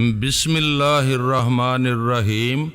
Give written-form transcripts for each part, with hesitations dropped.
بسم اللہ الرحمن الرحیم۔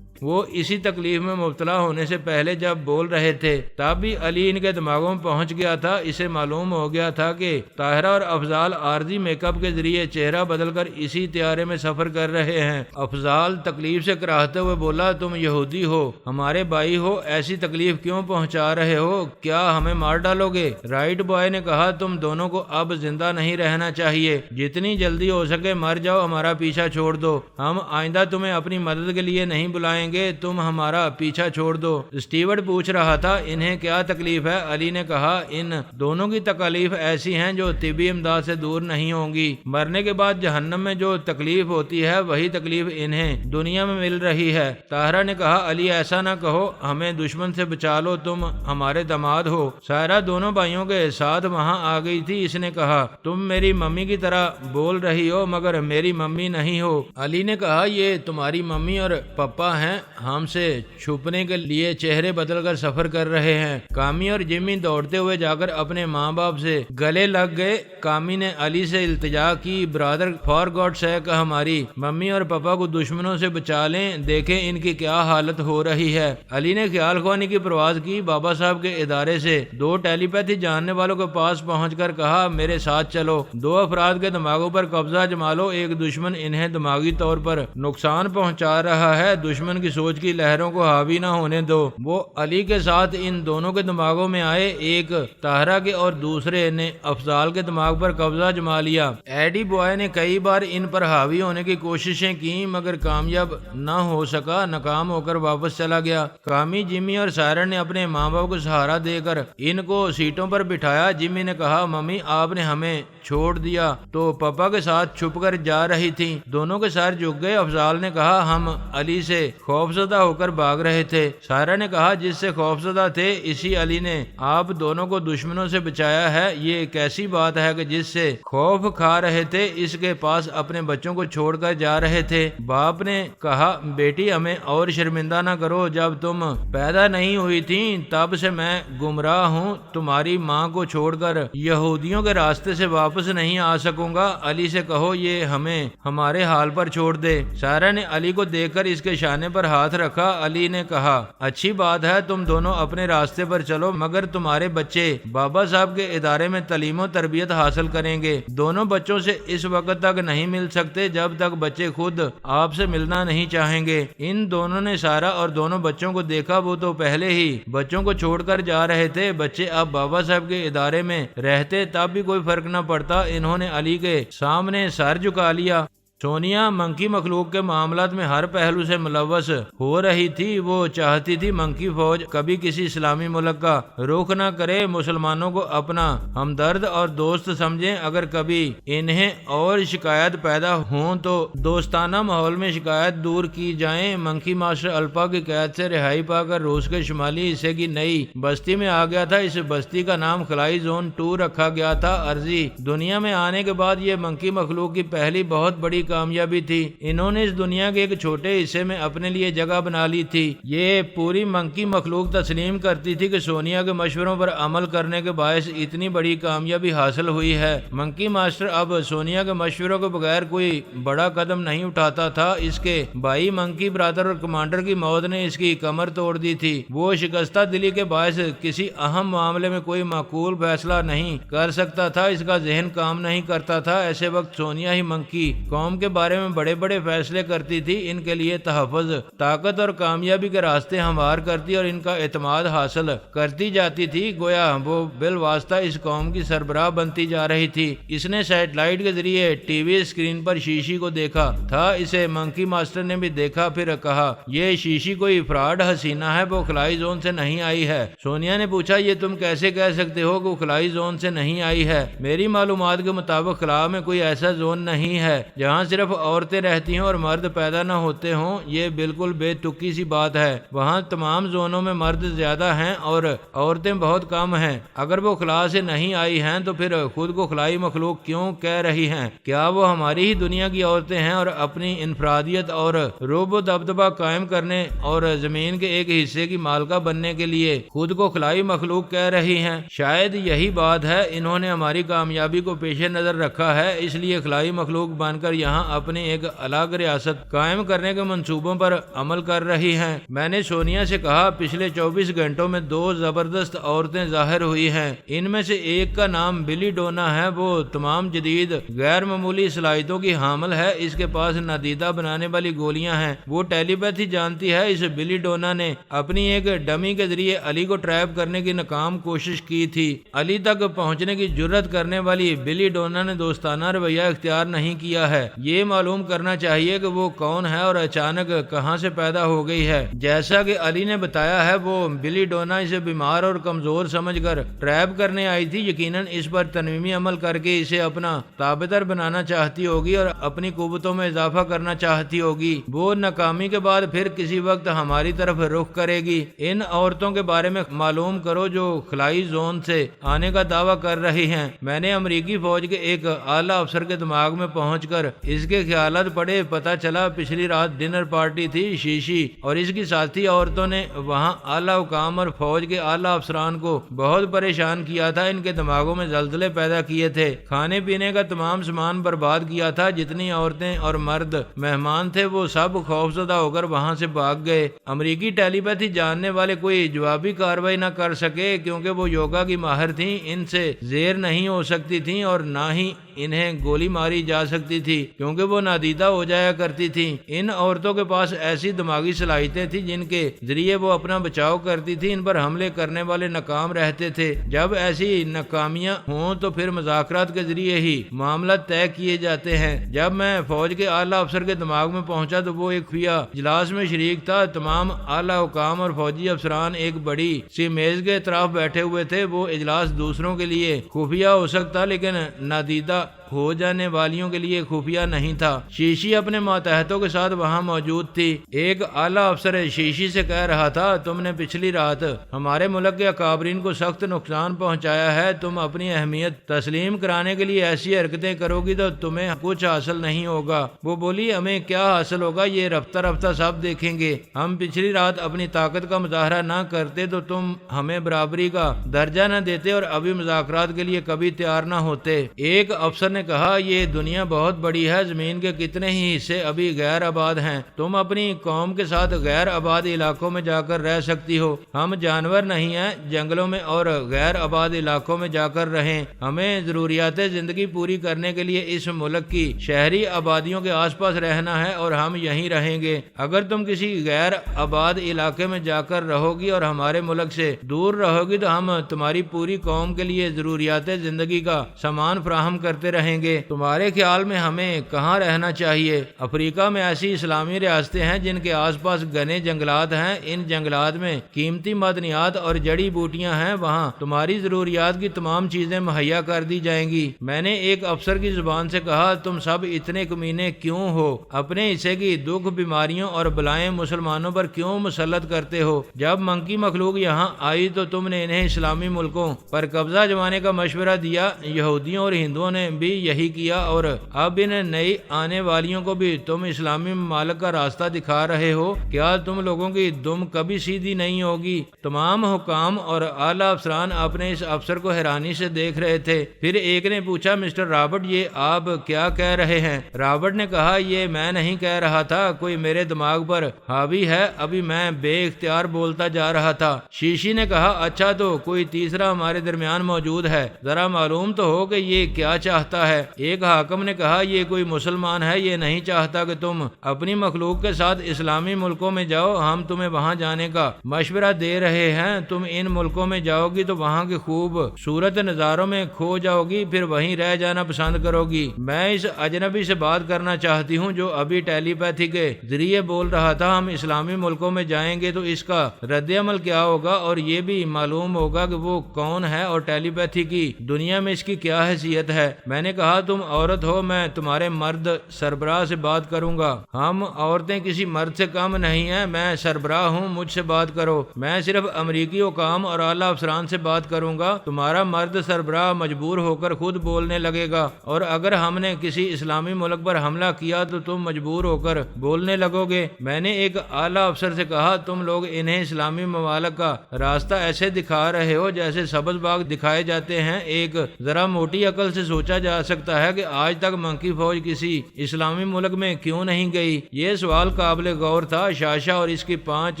وہ اسی تکلیف میں مبتلا ہونے سے پہلے جب بول رہے تھے تب بھی علی ان کے دماغوں میں پہنچ گیا تھا۔ اسے معلوم ہو گیا تھا کہ طاہرہ اور افضال عارضی میک اپ کے ذریعے چہرہ بدل کر اسی طیارے میں سفر کر رہے ہیں۔ افضال تکلیف سے کراہتے ہوئے بولا، تم یہودی ہو، ہمارے بھائی ہو، ایسی تکلیف کیوں پہنچا رہے ہو؟ کیا ہمیں مار ڈالو گے؟ رائٹ بوائے نے کہا، تم دونوں کو اب زندہ نہیں رہنا چاہیے، جتنی جلدی ہو سکے مر جاؤ، ہمارا پیچھا چھوڑ دو، ہم آئندہ تمہیں اپنی مدد کے لیے نہیں بلائیں گے، تم ہمارا پیچھا چھوڑ دو۔ اسٹیورٹ پوچھ رہا تھا انہیں کیا تکلیف ہے؟ علی نے کہا، ان دونوں کی تکالیف ایسی ہیں جو طبی امداد سے دور نہیں ہوں گی۔ مرنے کے بعد جہنم میں جو تکلیف ہوتی ہے وہی تکلیف انہیں دنیا میں مل رہی ہے۔ طاہرہ نے کہا، علی ایسا نہ کہو، ہمیں دشمن سے بچا لو، تم ہمارے داماد ہو۔ سائرہ دونوں بھائیوں کے ساتھ وہاں آ گئی تھی۔ اس نے کہا، تم میری ممی کی طرح بول رہی ہو مگر میری ممی نہیں ہو۔ علی نے کہا، یہ تمہاری ممی اور پپا ہیں، ہم سے چھپنے کے لیے چہرے بدل کر سفر کر رہے ہیں۔ کامی اور جمی دوڑتے ہوئے جا کر اپنے ماں باپ سے گلے لگ گئے۔ کامی نے علی سے التجا کی، برادر فار گاڈ سیک ہماری ممی اور پپا کو دشمنوں سے بچا لیں، دیکھیں ان کی کیا حالت ہو رہی ہے۔ علی نے خیال خوانے کی پرواز کی، بابا صاحب کے ادارے سے دو ٹیلی پیتھی جاننے والوں کے پاس پہنچ کر کہا، میرے ساتھ چلو، دو افراد کے دماغوں پر قبضہ جما لو، ایک دشمن انہیں دماغی طور پر نقصان پہنچا رہا ہے، دشمن کی سوچ کی لہروں کو حاوی نہ ہونے دو۔ وہ علی کے ساتھ ان دونوں کے دماغوں میں آئے، ایک طاہرہ کے اور دوسرے نے افضال کے دماغ پر قبضہ جما لیا۔ ایڈی بوائے نے کئی بار ان پر حاوی ہونے کی کوششیں کی مگر کامیاب نہ ہو سکا، ناکام ہو کر واپس چلا گیا۔ کامی، جمی اور سائرہ نے اپنے ماں باپ کو سہارا دے کر ان کو سیٹوں پر بٹھایا۔ جمی نے کہا، ممی آپ نے ہمیں چھوڑ دیا تو پپا کے ساتھ چھپ کر جا رہی تھی۔ دونوں کے سر جھک گئے۔ افضال نے کہا، ہم علی سے خوفزدہ ہو کر بھاگ رہے تھے۔ سائرہ نے کہا، جس سے خوفزدہ تھے اسی علی نے آپ دونوں کو دشمنوں سے بچایا ہے، یہ کیسی بات ہے کہ جس سے خوف کھا رہے تھے اس کے پاس اپنے بچوں کو چھوڑ کر جا رہے تھے۔ باپ نے کہا، بیٹی ہمیں اور شرمندہ نہ کرو، جب تم پیدا نہیں ہوئی تھی تب سے میں گمراہ ہوں، تمہاری ماں کو چھوڑ کر یہودیوں کے راستے سے واپس نہیں آ سکوں گا، علی سے کہو یہ ہمیں ہمارے حال پر چھوڑ دے۔ سائرہ نے علی کو دیکھ کر اس کے شانے پر ہاتھ رکھا۔ علی نے کہا، اچھی بات ہے، تم دونوں اپنے راستے پر چلو مگر تمہارے بچے بابا صاحب کے ادارے میں تعلیم و تربیت حاصل کریں گے۔ دونوں بچوں سے اس وقت تک نہیں مل سکتے جب تک بچے خود آپ سے ملنا نہیں چاہیں گے۔ ان دونوں نے سائرہ اور دونوں بچوں کو دیکھا، وہ تو پہلے ہی بچوں کو چھوڑ کر جا رہے تھے، بچے اب بابا صاحب کے ادارے میں رہتے تب بھی کوئی فرق نہ پڑتا۔ انہوں نے علی کے سامنے سر جھکا لیا۔ سونیا منکی مخلوق کے معاملات میں ہر پہلو سے ملوث ہو رہی تھی۔ وہ چاہتی تھی منکی فوج کبھی کسی اسلامی ملک کا رخ نہ کرے، مسلمانوں کو اپنا ہمدرد اور دوست سمجھیں، اگر کبھی انہیں اور شکایت پیدا ہوں تو دوستانہ ماحول میں شکایت دور کی جائیں۔ منکی ماسٹر الپا کی قید سے رہائی پا کر روس کے شمالی حصے کی نئی بستی میں آ گیا تھا۔ اس بستی کا نام خلائی زون 2 رکھا گیا تھا۔ عرضی دنیا میں آنے کے بعد یہ منکی مخلوق کی پہلی بہت بڑی کامیابی تھی۔ انہوں نے اس دنیا کے ایک چھوٹے حصے میں اپنے لیے جگہ بنا لی تھی۔ یہ پوری منکی مخلوق تسلیم کرتی تھی کہ سونیا کے مشوروں پر عمل کرنے کے باعث اتنی بڑی کامیابی حاصل ہوئی ہے۔ منکی ماسٹر اب سونیا کے مشوروں کے بغیر کوئی بڑا قدم نہیں اٹھاتا تھا۔ اس کے بھائی منکی برادر اور کمانڈر کی موت نے اس کی کمر توڑ دی تھی۔ وہ شکستہ دلی کے باعث کسی اہم معاملے میں کوئی معقول فیصلہ نہیں کر سکتا تھا، اس کا ذہن کام نہیں کرتا تھا۔ ایسے وقت سونیا ہی منکی قوم کے بارے میں بڑے بڑے فیصلے کرتی تھی، ان کے لیے تحفظ، طاقت اور کامیابی کے راستے ہموار کرتی اور ان کا اعتماد حاصل کرتی جاتی تھی۔ گویا وہ بالواسطہ اس قوم کی سربراہ بنتی جا رہی تھی۔ اس نے سیٹلائٹ کے ذریعے ٹی وی اسکرین پر شیشی کو دیکھا تھا، اسے منکی ماسٹر نے بھی دیکھا، پھر کہا، یہ شیشی کوئی فراڈ حسینہ ہے، وہ خلائی زون سے نہیں آئی ہے۔ سونیا نے پوچھا، یہ تم کیسے کہہ سکتے ہو کہ وہ خلائی زون سے نہیں آئی ہے؟ میری معلومات کے مطابق خلا میں کوئی ایسا زون نہیں ہے جہاں صرف عورتیں رہتی ہوں اور مرد پیدا نہ ہوتے ہوں، یہ بالکل بے تکی سی بات ہے۔ وہاں تمام زونوں میں مرد زیادہ ہیں اور عورتیں بہت کم ہیں۔ اگر وہ خلا سے نہیں آئی ہیں تو پھر خود کو خلائی مخلوق کیوں کہہ رہی ہیں؟ کیا وہ ہماری ہی دنیا کی عورتیں ہیں اور اپنی انفرادیت اور رعب و دبدبہ قائم کرنے اور زمین کے ایک حصے کی مالکہ بننے کے لیے خود کو خلائی مخلوق کہہ رہی ہیں؟ شاید یہی بات ہے، انہوں نے ہماری کامیابی کو پیش نظر رکھا ہے، اس لیے خلائی مخلوق بن کر یہاں یہاں اپنی ایک الگ ریاست قائم کرنے کے منصوبوں پر عمل کر رہی ہیں۔ میں نے سونیا سے کہا پچھلے 24 گھنٹوں میں 2 زبردست عورتیں ظاہر ہوئی ہیں، ان میں سے ایک کا نام بلی ڈونا ہے، وہ تمام جدید غیر معمولی صلاحیتوں کی حامل ہے، اس کے پاس نادیدہ بنانے والی گولیاں ہیں، وہ ٹیلی پیتھی جانتی ہے۔ اس بلی ڈونا نے اپنی ایک ڈمی کے ذریعے علی کو ٹریپ کرنے کی ناکام کوشش کی تھی۔ علی تک پہنچنے کی جرت کرنے والی بلی ڈونا نے دوستانہ رویہ اختیار نہیں کیا ہے، یہ معلوم کرنا چاہیے کہ وہ کون ہے اور اچانک کہاں سے پیدا ہو گئی ہے۔ جیسا کہ علی نے بتایا ہے، وہ بلی ڈونا اسے بیمار اور کمزور سمجھ کر ٹریپ کرنے آئی تھی، یقیناً اس پر تنویمی عمل کر کے اسے اپنا تابعدار بنانا چاہتی ہوگی اور اپنی قوتوں میں اضافہ کرنا چاہتی ہوگی۔ وہ ناکامی کے بعد پھر کسی وقت ہماری طرف رخ کرے گی۔ ان عورتوں کے بارے میں معلوم کرو جو خلائی زون سے آنے کا دعویٰ کر رہی ہیں۔ میں نے امریکی فوج کے ایک اعلیٰ افسر کے دماغ میں پہنچ کر اس کے خیالات پڑھے، پتہ چلا پچھلی رات ڈنر پارٹی تھی۔ شیشی اور اس کی ساتھی عورتوں نے وہاں اعلیٰ حکام اور فوج کے اعلیٰ افسران کو بہت پریشان کیا تھا، ان کے دماغوں میں زلزلے پیدا کیے تھے، کھانے پینے کا تمام سامان برباد کیا تھا، جتنی عورتیں اور مرد مہمان تھے وہ سب خوفزدہ ہو کر وہاں سے بھاگ گئے۔ امریکی ٹیلی پیتھی جاننے والے کوئی جوابی کارروائی نہ کر سکے کیونکہ وہ یوگا کی ماہر تھیں، ان سے زیر نہیں ہو سکتی تھیں اور نہ ہی انہیں گولی ماری جا سکتی تھی کیونکہ وہ نادیدہ ہو جایا کرتی تھیں۔ ان عورتوں کے پاس ایسی دماغی صلاحیتیں تھیں جن کے ذریعے وہ اپنا بچاؤ کرتی تھی، ان پر حملے کرنے والے ناکام رہتے تھے۔ جب ایسی ناکامیاں ہوں تو پھر مذاکرات کے ذریعے ہی معاملات طے کیے جاتے ہیں۔ جب میں فوج کے اعلیٰ افسر کے دماغ میں پہنچا تو وہ ایک خفیہ اجلاس میں شریک تھا، تمام اعلیٰ حکام اور فوجی افسران ایک بڑی سی میز کے اطراف بیٹھے ہوئے تھے۔ وہ اجلاس دوسروں کے لیے خفیہ ہو سکتا لیکن نادیدہ ہو جانے والیوں کے لیے خفیہ نہیں تھا۔ شیشی اپنے ماتحتوں کے ساتھ وہاں موجود تھی۔ ایک اعلیٰ افسر شیشی سے کہہ رہا تھا، تم نے پچھلی رات ہمارے ملک کے اکابرین کو سخت نقصان پہنچایا ہے، تم اپنی اہمیت تسلیم کرانے کے لیے ایسی حرکتیں کرو گی تو تمہیں کچھ حاصل نہیں ہوگا۔ وہ بولی، ہمیں کیا حاصل ہوگا یہ رفتہ رفتہ سب دیکھیں گے۔ ہم پچھلی رات اپنی طاقت کا مظاہرہ نہ کرتے تو تم ہمیں برابری کا درجہ نہ دیتے اور ابھی مذاکرات کے لیے کبھی تیار نہ ہوتے۔ ایک افسر نے کہا، یہ دنیا بہت بڑی ہے، زمین کے کتنے ہی حصے ابھی غیر آباد ہیں، تم اپنی قوم کے ساتھ غیر آباد علاقوں میں جا کر رہ سکتی ہو، ہم جانور نہیں ہیں، جنگلوں میں اور غیر آباد علاقوں میں جا کر رہیں۔ ہمیں ضروریات زندگی پوری کرنے کے لیے اس ملک کی شہری آبادیوں کے آس پاس رہنا ہے اور ہم یہیں رہیں گے۔ اگر تم کسی غیر آباد علاقے میں جا کر رہو گی اور ہمارے ملک سے دور رہو گی تو ہم تمہاری پوری قوم کے لیے ضروریات زندگی کا سامان فراہم کرتے رہیں گے۔ تمہارے خیال میں ہمیں کہاں رہنا چاہیے؟ افریقہ میں ایسی اسلامی ریاستیں ہیں جن کے آس پاس گھنے جنگلات ہیں، ان جنگلات میں قیمتی معدنیات اور جڑی بوٹیاں ہیں، وہاں تمہاری ضروریات کی تمام چیزیں مہیا کر دی جائیں گی۔ میں نے ایک افسر کی زبان سے کہا، تم سب اتنے کمینے کیوں ہو؟ اپنے حصے کی دکھ، بیماریوں اور بلائیں مسلمانوں پر کیوں مسلط کرتے ہو؟ جب منکی مخلوق یہاں آئی تو تم نے انہیں اسلامی ملکوں پر قبضہ جمانے کا مشورہ دیا، یہودیوں اور ہندوؤں نے بھی یہی کیا اور اب ان نئی آنے والیوں کو بھی تم اسلامی ممالک کا راستہ دکھا رہے ہو۔ کیا تم لوگوں کی دم کبھی سیدھی نہیں ہوگی؟ تمام حکام اور اعلیٰ افسران اپنے اس افسر کو حیرانی سے دیکھ رہے تھے۔ پھر ایک نے پوچھا، مسٹر رابرٹ، یہ آپ کیا کہہ رہے ہیں؟ رابرٹ نے کہا، یہ میں نہیں کہہ رہا تھا، کوئی میرے دماغ پر حاوی ہے، ابھی میں بے اختیار بولتا جا رہا تھا۔ شیشی نے کہا، اچھا تو کوئی تیسرا ہمارے درمیان موجود ہے، ذرا معلوم تو ہو کہ یہ کیا چاہتا ہے۔ ایک حاکم نے کہا، یہ کوئی مسلمان ہے، یہ نہیں چاہتا کہ تم اپنی مخلوق کے ساتھ اسلامی ملکوں میں جاؤ، ہم تمہیں وہاں جانے کا مشورہ دے رہے ہیں، تم ان ملکوں میں جاؤ گی تو وہاں کے خوب صورت نظاروں میں کھو جاؤ گی، پھر وہیں رہ جانا پسند کرو گی۔ میں اس اجنبی سے بات کرنا چاہتی ہوں جو ابھی ٹیلی پیتھی کے ذریعے بول رہا تھا، ہم اسلامی ملکوں میں جائیں گے تو اس کا رد عمل کیا ہوگا اور یہ بھی معلوم ہوگا کہ وہ کون ہے اور ٹیلی پیتھی کی دنیا میں اس کی کیا حیثیت ہے۔ میں نے کہا، تم عورت ہو، میں تمہارے مرد سربراہ سے بات کروں گا۔ ہم عورتیں کسی مرد سے کم نہیں ہیں، میں سربراہ ہوں، مجھ سے بات کرو۔ میں صرف امریکی حکام اور اعلیٰ افسران سے بات کروں گا، تمہارا مرد سربراہ مجبور ہو کر خود بولنے لگے گا، اور اگر ہم نے کسی اسلامی ملک پر حملہ کیا تو تم مجبور ہو کر بولنے لگو گے۔ میں نے ایک اعلیٰ افسر سے کہا، تم لوگ انہیں اسلامی ممالک کا راستہ ایسے دکھا رہے ہو جیسے سبز باغ دکھائے جاتے ہیں، ایک ذرا موٹی عقل سے سوچا جا جا سکتا ہے کہ آج تک منکی فوج کسی اسلامی ملک میں کیوں نہیں گئی؟ یہ سوال قابل غور تھا۔ شاشا اور اس کی 5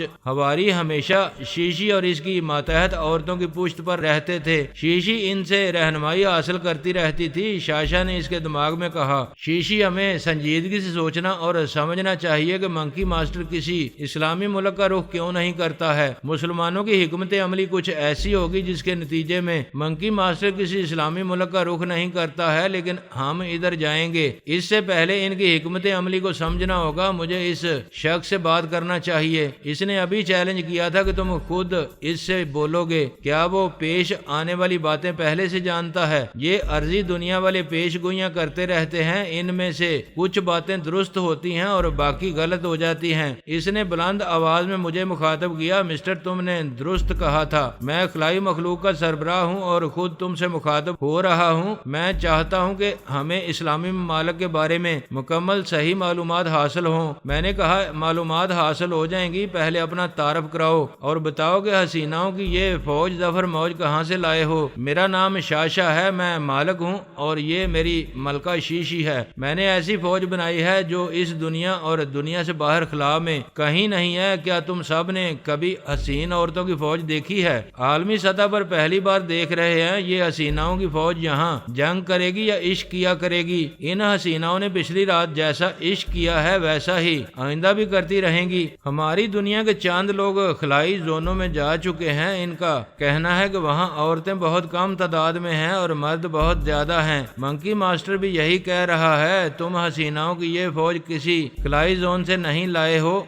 ہواری ہمیشہ شیشی اور اس کی ماتحت عورتوں کی پشت پر رہتے تھے۔ شیشی ان سے رہنمائی حاصل کرتی رہتی تھی۔ شاشا نے اس کے دماغ میں کہا، شیشی ہمیں سنجیدگی سے سوچنا اور سمجھنا چاہیے کہ منکی ماسٹر کسی اسلامی ملک کا رخ کیوں نہیں کرتا ہے۔ مسلمانوں کی حکمت عملی کچھ ایسی ہوگی جس کے نتیجے میں منکی ماسٹر کسی اسلامی ملک کا رخ نہیں کرتا ہے، لیکن ہم ادھر جائیں گے۔ اس سے پہلے ان کی حکمت عملی کو سمجھنا ہوگا۔ مجھے اس شخص سے بات کرنا چاہیے۔ اس نے ابھی چیلنج کیا تھا کہ تم خود اس سے بولو گے۔ کیا وہ پیش آنے والی باتیں پہلے سے جانتا ہے؟ یہ عرضی دنیا والے پیش گوئیاں کرتے رہتے ہیں، ان میں سے کچھ باتیں درست ہوتی ہیں اور باقی غلط ہو جاتی ہیں۔ اس نے بلند آواز میں مجھے مخاطب کیا، مسٹر تم نے درست کہا تھا۔ میں خلائی مخلوق کا سربراہ ہوں اور خود تم سے مخاطب ہو رہا ہوں۔ میں چاہتا ہوں کہ ہمیں اسلامی ممالک کے بارے میں مکمل صحیح معلومات حاصل ہوں۔ میں نے کہا، معلومات حاصل ہو جائیں گی، پہلے اپنا تعارف کراؤ اور بتاؤ کہ حسیناؤں کی یہ فوج ظفر موج کہاں سے لائے ہو۔ میرا نام شاشا ہے، میں مالک ہوں اور یہ میری ملکہ شیشی ہے۔ میں نے ایسی فوج بنائی ہے جو اس دنیا اور دنیا سے باہر خلا میں کہیں نہیں ہے۔ کیا تم سب نے کبھی حسین عورتوں کی فوج دیکھی ہے؟ عالمی سطح پر پہلی بار دیکھ رہے ہیں۔ یہ حسیناؤں کی فوج یہاں جنگ کرے گی یا عشق کیا کرے گی؟ ان حسیناؤں نے پچھلی رات جیسا عشق کیا ہے ویسا ہی آئندہ بھی کرتی رہیں گی۔ ہماری دنیا کے چاند لوگ خلائی زونوں میں جا چکے ہیں۔ ان کا کہنا ہے کہ وہاں عورتیں بہت کم تعداد میں ہیں اور مرد بہت زیادہ ہیں۔ منکی ماسٹر بھی یہی کہہ رہا ہے۔ تم حسیناؤں کی یہ فوج کسی خلائی زون سے نہیں لائے ہو۔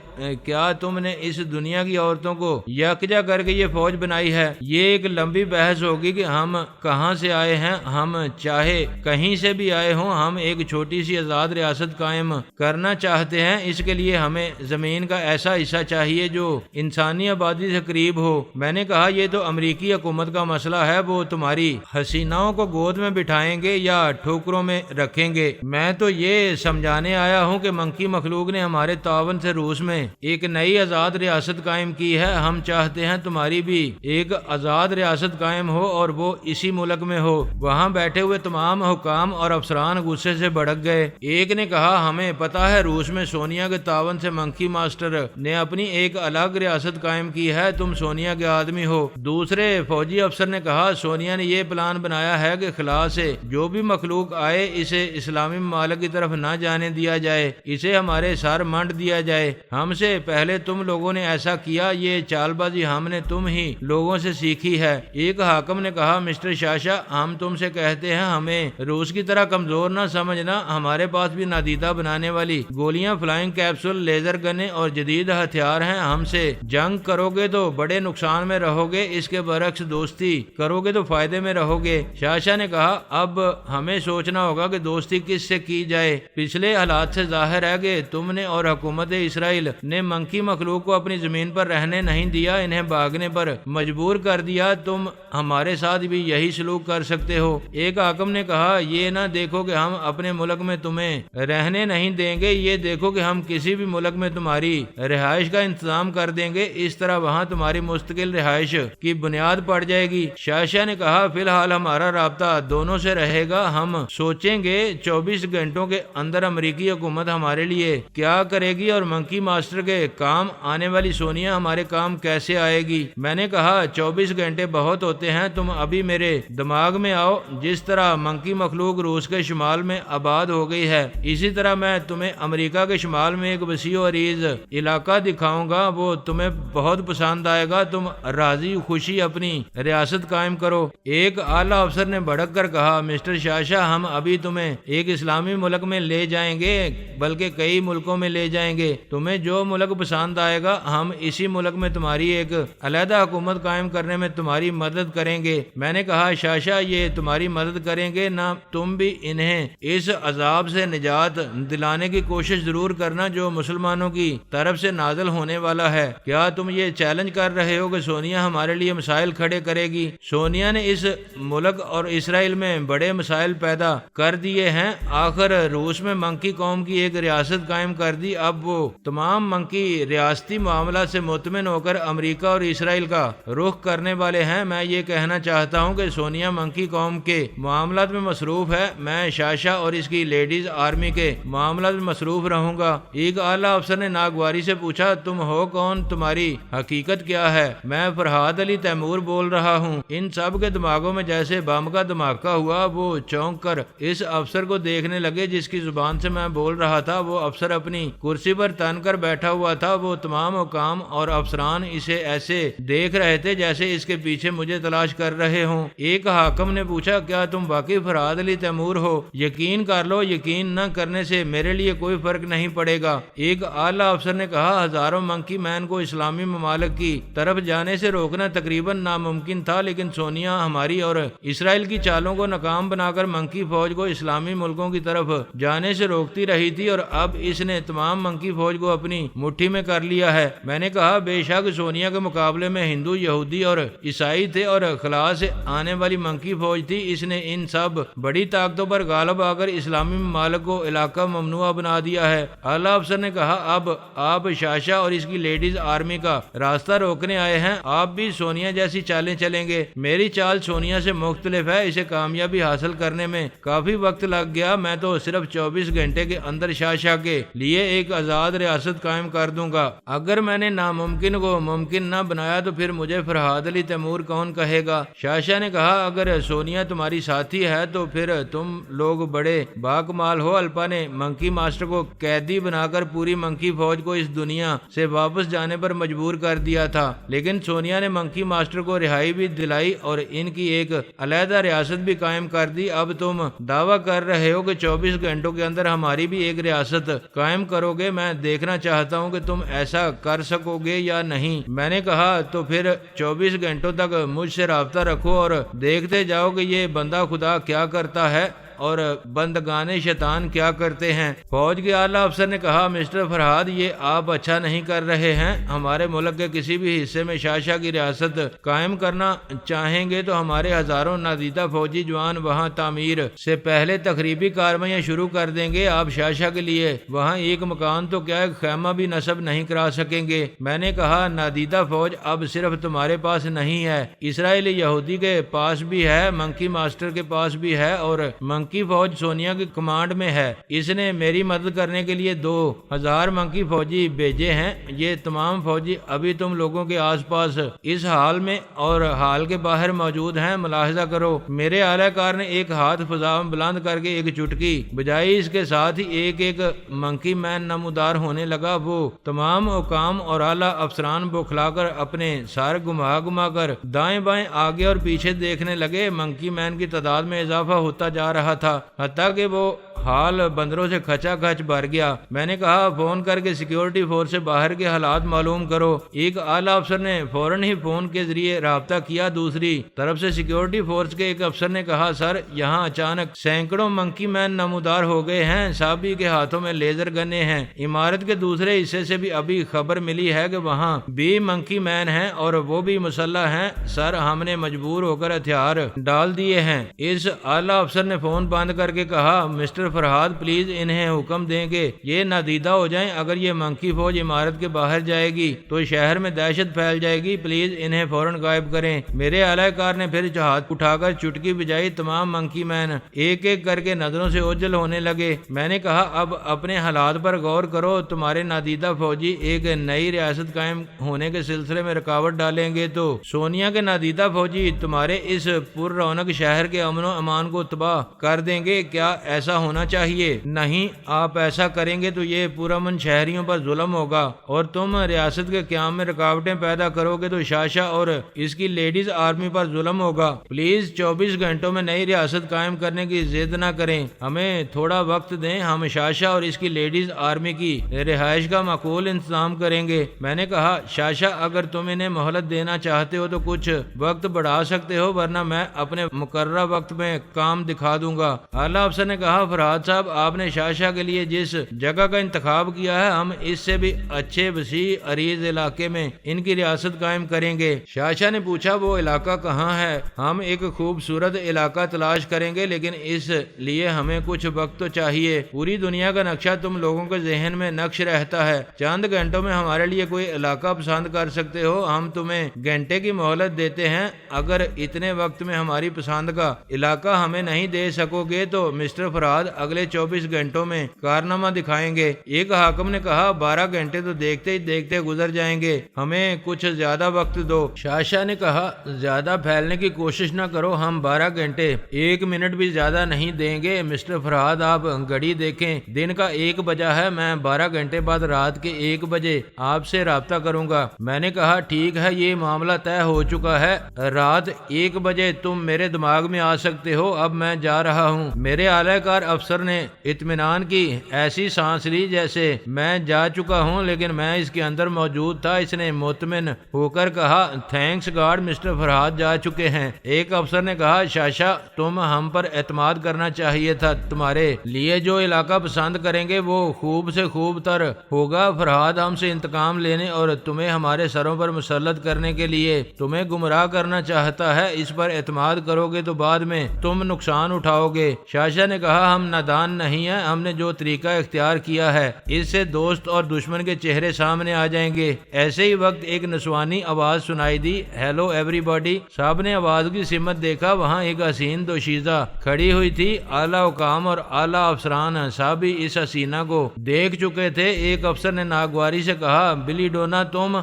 کیا تم نے اس دنیا کی عورتوں کو یکجا کر کے یہ فوج بنائی ہے؟ یہ ایک لمبی بحث ہوگی کہ ہم کہاں سے آئے ہیں۔ ہم چاہے کہیں سے بھی آئے ہوں، ہم ایک چھوٹی سی آزاد ریاست قائم کرنا چاہتے ہیں۔ اس کے لیے ہمیں زمین کا ایسا حصہ چاہیے جو انسانی آبادی سے قریب ہو۔ میں نے کہا، یہ تو امریکی حکومت کا مسئلہ ہے، وہ تمہاری حسیناؤں کو گود میں بٹھائیں گے یا ٹھوکروں میں رکھیں گے۔ میں تو یہ سمجھانے آیا ہوں کہ منکی مخلوق نے ہمارے تعاون سے روس میں ایک نئی آزاد ریاست قائم کی ہے۔ ہم چاہتے ہیں تمہاری بھی ایک آزاد ریاست قائم ہو اور وہ اسی ملک میں ہو۔ وہاں بیٹھے ہوئے تمام حکام اور افسران غصے سے بھڑک گئے۔ ایک نے کہا، ہمیں پتا ہے روس میں سونیا کے تعاون سے منکی ماسٹر نے اپنی ایک الگ ریاست قائم کی ہے، تم سونیا کے آدمی ہو۔ دوسرے فوجی افسر نے کہا، سونیا نے یہ پلان بنایا ہے کہ خلا سے جو بھی مخلوق آئے اسے اسلامی ممالک کی طرف نہ جانے دیا جائے، اسے ہمارے سر منڈ دیا جائے۔ ہم سے پہلے تم لوگوں نے ایسا کیا، یہ چال بازی ہم نے تم ہی لوگوں سے سیکھی ہے۔ ایک حاکم نے کہا، مسٹر شاشا، ہم تم سے کہتے ہیں ہمیں روس کی طرح کمزور نہ سمجھنا۔ ہمارے پاس بھی نادیدہ بنانے والی گولیاں، فلائنگ کیپسول، لیزر گنیں اور جدید ہتھیار ہیں۔ ہم سے جنگ کرو گے تو بڑے نقصان میں رہو گے، اس کے برعکس دوستی کرو گے تو فائدے میں رہو گے۔ شاشا نے کہا، اب ہمیں سوچنا ہوگا کہ دوستی کس سے کی جائے۔ پچھلے حالات سے ظاہر ہے کہ تم نے اور حکومت اسرائیل نے منکی مخلوق کو اپنی زمین پر رہنے نہیں دیا، انہیں بھاگنے پر مجبور کر دیا۔ تم ہمارے ساتھ بھی یہی سلوک کر سکتے ہو۔ ایک حاکم نے کہا، یہ نہ دیکھو کہ ہم اپنے ملک میں تمہیں رہنے نہیں دیں گے، یہ دیکھو کہ ہم کسی بھی ملک میں تمہاری رہائش کا انتظام کر دیں گے، اس طرح وہاں تمہاری مستقل رہائش کی بنیاد پڑ جائے گی۔ شاشا نے کہا، فی الحال ہمارا رابطہ دونوں سے رہے گا، ہم سوچیں گے 24 گھنٹوں کے اندر امریکی حکومت ہمارے لیے کیا کرے گی اور منکی ماسٹر کے کام آنے والی سونیا ہمارے کام کیسے آئے گی۔ میں نے کہا، 24 گھنٹے بہت ہوتے ہیں، تم ابھی میرے دماغ میں آؤ۔ جس طرح منکی مخلوق روس کے شمال میں آباد ہو گئی ہے، اسی طرح میں تمہیں امریکہ کے شمال میں ایک وسیع و عریض علاقہ دکھاؤں گا، وہ تمہیں بہت پسند آئے گا۔ تم راضی خوشی اپنی ریاست قائم کرو۔ ایک اعلیٰ افسر نے بھڑک کر کہا، مسٹر شاشا، ہم ابھی تمہیں ایک اسلامی ملک میں لے جائیں گے، بلکہ کئی ملکوں میں لے جائیں گے۔ تمہیں جو ملک پسند آئے گا، ہم اسی ملک میں تمہاری ایک علیحدہ حکومت قائم کرنے میں تمہاری مدد کریں گے۔ میں نے کہا، شاشا، یہ تمہاری مدد کریں گے نہ تم بھی انہیں اس عذاب سے نجات دلانے کی کوشش ضرور کرنا جو مسلمانوں کی طرف سے نازل ہونے والا ہے۔ کیا تم یہ چیلنج کر رہے ہو کہ سونیا ہمارے لیے مسائل کھڑے کرے گی؟ سونیا نے اس ملک اور اسرائیل میں بڑے مسائل پیدا کر دیے ہیں۔ آخر روس میں منکی قوم کی ایک ریاست قائم کر دی، اب وہ تمام منکی ریاستی معاملات سے مطمئن ہو کر امریکہ اور اسرائیل کا رخ کرنے والے ہیں۔ میں یہ کہنا چاہتا ہوں کہ سونیا منکی قوم کے معاملات میں مصروف ہے، میں شاشا اور اس کی لیڈیز آرمی کے معاملات میں مصروف رہوں گا۔ ایک اعلیٰ افسر نے ناگواری سے پوچھا، تم ہو کون، تمہاری حقیقت کیا ہے؟ میں فرحاد علی تیمور بول رہا ہوں۔ ان سب کے دماغوں میں جیسے بم کا دھماکہ ہوا، وہ چونک کر اس افسر کو دیکھنے لگے جس کی زبان سے میں بول رہا تھا۔ وہ افسر اپنی کرسی پر تن کر بیٹھا ہوا تھا۔ وہ تمام حکام اور افسران اسے ایسے دیکھ رہے تھے جیسے اس کے پیچھے مجھے تلاش کر رہے ہوں۔ ایک حاکم نے پوچھا، کیا تم واقعی فرحاد علی تیمور ہو؟ یقین کر لو، یقین نہ کرنے سے میرے لیے کوئی فرق نہیں پڑے گا۔ ایک اعلیٰ افسر نے کہا، ہزاروں منکی مین کو اسلامی ممالک کی طرف جانے سے روکنا تقریباً ناممکن تھا، لیکن سونیا ہماری اور اسرائیل کی چالوں کو ناکام بنا کر منکی فوج کو اسلامی ملکوں کی طرف جانے سے روکتی رہی تھی، اور اب اس نے تمام منکی فوج کو اپنی مٹھی میں کر لیا ہے۔ میں نے کہا، بے شک سونیا کے مقابلے میں ہندو، یہودی اور عیسائی تھے اور خلا سے آنے والی منکی فوج تھی۔ اس نے ان سب بڑی طاقتوں پر غالب آ کر اسلامی ممالک کو علاقہ ممنوع بنا دیا ہے۔ اعلیٰ افسر نے کہا، اب آپ شاشا اور اس کی لیڈیز آرمی کا راستہ روکنے آئے ہیں، آپ بھی سونیا جیسی چالیں چلیں گے؟ میری چال سونیا سے مختلف ہے، اسے کامیابی حاصل کرنے میں کافی وقت لگ گیا۔ میں تو صرف 24 گھنٹے کے اندر شاشا کے لیے ایک آزاد ریاست قائم کر دوں گا۔ اگر میں نے ناممکن کو ممکن نہ بنایا تو پھر مجھے فرحاد علی تیمور کون کہے گا؟ شاشا نے کہا، اگر سونیا تمہاری ساتھی ہے تو پھر تم لوگ بڑے باکمال ہو۔ الپا نے منکی ماسٹر کو قیدی بنا کر پوری منکی فوج کو اس دنیا سے واپس جانے پر مجبور کر دیا تھا، لیکن سونیا نے منکی ماسٹر کو رہائی بھی دلائی اور ان کی ایک علیحدہ ریاست بھی قائم کر دی۔ اب تم دعویٰ کر رہے ہو کہ 24 گھنٹوں کے اندر ہماری بھی ایک ریاست قائم کرو گے۔ میں دیکھنا چاہتا ہوں کہ تم ایسا کر سکو گے یا نہیں۔ میں نے کہا، تو پھر 24 گھنٹوں تک مجھ سے رابطہ رکھو اور دیکھتے جاؤ کہ یہ بندہ خدا کیا کرتا ہے اور بندگان شیطان کیا کرتے ہیں۔ فوج کے اعلیٰ افسر نے کہا، مسٹر فرحاد، یہ آپ اچھا نہیں کر رہے ہیں۔ ہمارے ملک کے کسی بھی حصے میں شاشا کی ریاست قائم کرنا چاہیں گے تو ہمارے ہزاروں نادیدہ فوجی جوان وہاں تعمیر سے پہلے تخریبی کارروائیاں شروع کر دیں گے۔ آپ شاشا کے لیے وہاں ایک مکان تو کیا ایک خیمہ بھی نصب نہیں کرا سکیں گے۔ میں نے کہا، نادیدہ فوج اب صرف تمہارے پاس نہیں ہے، اسرائیل یہودی کے پاس بھی ہے، منکی ماسٹر کے پاس بھی ہے، اور منکی فوج سونیا کی کمانڈ میں ہے۔ اس نے میری مدد کرنے کے لیے 2000 منکی فوجی بھیجے ہیں۔ یہ تمام فوجی ابھی تم لوگوں کے آس پاس اس حال میں اور حال کے باہر موجود ہیں۔ ملاحظہ کرو، میرے اعلی کار نے ایک ہاتھ فضا میں بلند کر کے ایک چٹکی بجائی، اس کے ساتھ ہی ایک ایک منکی مین نمودار ہونے لگا۔ وہ تمام حکام اور اعلی افسران بوکھلا کر اپنے سر گھما کر دائیں بائیں آگے اور پیچھے دیکھنے لگے۔ منکی مین کی تعداد میں اضافہ ہوتا جا رہا تھا، حتیٰ کہ وہ حال بندروں سے کھچا کھچ بھر گیا۔ میں نے کہا، فون کر کے سیکیورٹی فورس سے باہر کے حالات معلوم کرو۔ ایک اعلیٰ افسر نے فوراً ہی فون کے ذریعے رابطہ کیا۔ دوسری طرف سے سیکیورٹی فورس کے ایک افسر نے کہا، سر، یہاں اچانک سینکڑوں منکی مین نمودار ہو گئے ہیں، سابی کے ہاتھوں میں لیزر گنیں ہیں۔ عمارت کے دوسرے حصے سے بھی ابھی خبر ملی ہے کہ وہاں بھی منکی مین ہیں اور وہ بھی مسلح ہیں۔ سر، ہم نے مجبور ہو کر ہتھیار ڈال دیے ہیں۔ اس اعلیٰ افسر نے فون بند کر کے کہا، مسٹر فرحاد، پلیز انہیں حکم دیں کہ یہ نادیدہ ہو جائیں۔ اگر یہ منکی فوج عمارت کے باہر جائے گی تو شہر میں دہشت پھیل جائے گی، پلیز انہیں فوراً غائب کریں۔ میرے اعلی کار نے پھر ہاتھ اٹھا کر چٹکی بجائی۔ تمام منکی مین ایک ایک کر کے نظروں سے اوجھل ہونے لگے۔ میں نے کہا، اب اپنے حالات پر غور کرو۔ تمہارے نادیدہ فوجی ایک نئی ریاست قائم ہونے کے سلسلے میں رکاوٹ ڈالیں گے تو سونیا کے نادیدہ فوجی تمہارے اس پر رونق شہر کے امن و امان کو تباہ کر دیں گے۔ کیا ایسا ہونا چاہیے؟ نہیں، آپ ایسا کریں گے تو یہ پرامن شہریوں پر ظلم ہوگا اور تم ریاست کے قیام میں رکاوٹیں پیدا کرو گے تو شاشا اور اس کی لیڈیز آرمی پر ظلم ہوگا۔ پلیز 24 گھنٹوں میں نئی ریاست قائم کرنے کی ضد نہ کریں، ہمیں تھوڑا وقت دیں، ہم شاشا اور اس کی لیڈیز آرمی کی رہائش کا معقول انتظام کریں گے۔ میں نے کہا، شاشا، اگر تم انہیں مہلت دینا چاہتے ہو تو کچھ وقت بڑھا سکتے ہو، ورنہ میں اپنے مقررہ وقت میں کام دکھا دوں گا۔ اعلیٰ افسر نے کہا، فرحاد فرہاد صاحب، آپ نے شاشا کے لیے جس جگہ کا انتخاب کیا ہے، ہم اس سے بھی اچھے وسیع عریض علاقے میں ان کی ریاست قائم کریں گے۔ شاشا نے پوچھا وہ علاقہ کہاں ہے؟ ہم ایک خوبصورت علاقہ تلاش کریں گے، لیکن اس لیے ہمیں کچھ وقت تو چاہیے۔ پوری دنیا کا نقشہ تم لوگوں کے ذہن میں نقش رہتا ہے، چند گھنٹوں میں ہمارے لیے کوئی علاقہ پسند کر سکتے ہو۔ ہم تمہیں گھنٹے کی مہلت دیتے ہیں، اگر اتنے وقت میں ہماری پسند کا علاقہ ہمیں نہیں دے سکو گے تو مسٹر فرہاد اگلے 24 گھنٹوں میں کارنامہ دکھائیں گے۔ ایک حاکم نے کہا 12 گھنٹے تو دیکھتے ہی دیکھتے گزر جائیں گے، ہمیں کچھ زیادہ وقت دو۔ شاشا نے کہا زیادہ پھیلنے کی کوشش نہ کرو، ہم 12 گھنٹے 1 منٹ بھی زیادہ نہیں دیں گے۔ مسٹر فرہاد آپ گھڑی دیکھیں، دن کا 1 بجا ہے، میں 12 گھنٹے بعد رات کے 1 بجے آپ سے رابطہ کروں گا۔ میں نے کہا ٹھیک ہے، یہ معاملہ طے ہو چکا ہے، رات 1 بجے تم میرے دماغ میں آ سکتے ہو، اب میں جا رہا ہوں۔ میرے اعلی کار افسر نے اطمینان کی ایسی سانس لی جیسے میں جا چکا ہوں، لیکن میں اس کے اندر موجود تھا۔ اس نے مطمئن ہو کر کہا تھینکس گاڈ مسٹر فرہاد جا چکے ہیں۔ ایک افسر نے کہا شاشا تم ہم پر اعتماد کرنا چاہیے تھا، تمہارے لیے جو علاقہ پسند کریں گے وہ خوب سے خوب تر ہوگا۔ فرہاد ہم سے انتقام لینے اور تمہیں ہمارے سروں پر مسلط کرنے کے لیے تمہیں گمراہ کرنا چاہتا ہے، اس پر اعتماد کرو گے تو بعد میں تم نقصان اٹھاؤ گے۔ شاشا نے کہا ہم نادان نہیں ہیں، ہم نے جو طریقہ اختیار کیا ہے اس سے دوست اور دشمن کے چہرے سامنے آ جائیں گے۔ ایسے ہی وقت ایک نسوانی آواز سنائی دی، ہیلو ایوری باڈی۔ صاحب نے آواز کی سمت دیکھا، وہاں ایک حسین دوشیزہ کھڑی ہوئی تھی۔ اعلیٰ حکام اور اعلیٰ افسران صاحب بھی اس حسینہ کو دیکھ چکے تھے۔ ایک افسر نے ناگواری سے کہا بلی ڈونا تم